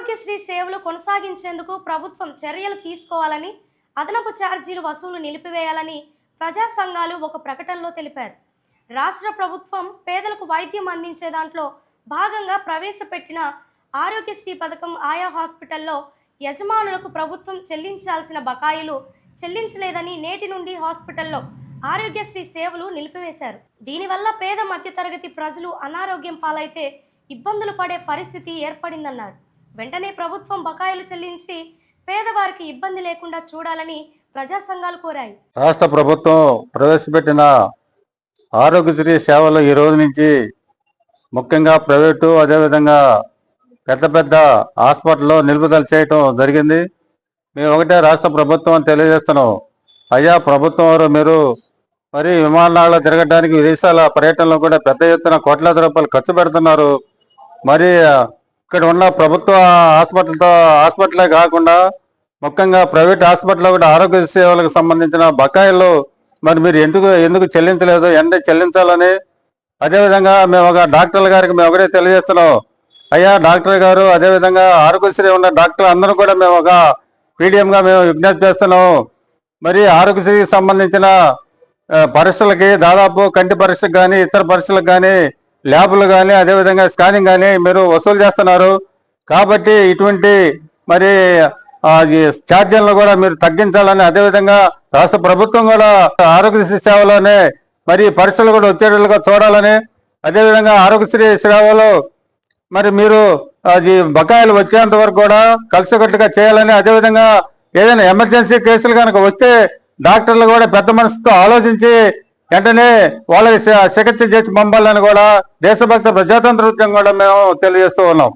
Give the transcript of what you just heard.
ఆరోగ్యశ్రీ సేవలు కొనసాగించేందుకు ప్రభుత్వం చర్యలు తీసుకోవాలని, అదనపు ఛార్జీలు వసూలు నిలిపివేయాలని ప్రజా సంఘాలు ఒక ప్రకటనలో తెలిపారు. రాష్ట్ర ప్రభుత్వం పేదలకు వైద్యం అందించే దాంట్లో భాగంగా ప్రవేశపెట్టిన ఆరోగ్యశ్రీ పథకం ఆయా హాస్పిటల్లో యజమానులకు ప్రభుత్వం చెల్లించాల్సిన బకాయిలు చెల్లించలేదని నేటి నుండి హాస్పిటల్లో ఆరోగ్యశ్రీ సేవలు నిలిపివేశారు. దీనివల్ల పేద మధ్యతరగతి ప్రజలు అనారోగ్యం పాలైతే ఇబ్బందులు పడే పరిస్థితి ఏర్పడిందన్నారు. వెంటనే ప్రభుత్వం బకాయిలు చెల్లించి పేదవారికి ఇబ్బంది లేకుండా చూడాలని ప్రజా సంఘాలు కోరాయి. రాష్ట్ర ప్రభుత్వం ప్రవేశపెట్టిన ఆరోగ్యశ్రీ సేవలు ఈ రోజు నుంచి ముఖ్యంగా ప్రైవేటు అదేవిధంగా పెద్ద పెద్ద హాస్పిటల్లో నిలుపుదల చేయటం జరిగింది. మేము ఒకటే రాష్ట్ర ప్రభుత్వం తెలియజేస్తున్నాం. అయ్యా ప్రభుత్వం వారు మీరు మరి విమానాల్లో తిరగడానికి విదేశాల పర్యటనలో కూడా పెద్ద ఎత్తున కోట్లాది రూపాయలు ఖర్చు పెడుతున్నారు. మరి ఇక్కడ ఉన్న ప్రభుత్వ హాస్పిటలే కాకుండా ముఖ్యంగా ప్రైవేట్ హాస్పిటల్లో కూడా ఆరోగ్య సేవలకు సంబంధించిన బకాయిలు మరి మీరు ఎందుకు చెల్లించలేదు, చెల్లించాలని అదేవిధంగా మేము ఒక డాక్టర్ల గారికి మేము ఒకటే తెలియజేస్తున్నాం. అయ్యా డాక్టర్ గారు అదేవిధంగా ఆరోగ్యశ్రీ ఉన్న డాక్టర్లు అందరూ కూడా మేము ఒక పీడిఎంగా మేము విజ్ఞప్తి చేస్తున్నాం. మరి ఆరోగ్యశ్రీకి సంబంధించిన పరీక్షలకి దాదాపు కంటి పరీక్షకు కానీ ఇతర పరీక్షలకు కానీ ల్యాబులు కానీ అదేవిధంగా స్కానింగ్ కానీ మీరు వసూలు చేస్తున్నారు. కాబట్టి ఇటువంటి మరి ఛార్జీలను కూడా మీరు తగ్గించాలని, అదేవిధంగా రాష్ట్ర ప్రభుత్వం కూడా ఆరోగ్యశ్రీ సేవలోనే మరి పరీక్షలు కూడా వచ్చేటట్లుగా చూడాలని, అదేవిధంగా ఆరోగ్యశ్రీ సేవలో మరి మీరు బకాయిలు వచ్చేంత వరకు కూడా కలిసికట్టుగా చేయాలని, అదేవిధంగా ఏదైనా ఎమర్జెన్సీ కేసులు కనుక వస్తే డాక్టర్లు కూడా పెద్ద మనసుతో ఆలోచించి వెంటనే వాళ్ళకి చికిత్స చేసి పంపాలని కూడా దేశభక్త ప్రజాతంత్ర ఉద్యమం కూడా మేము తెలియజేస్తూ ఉన్నాం.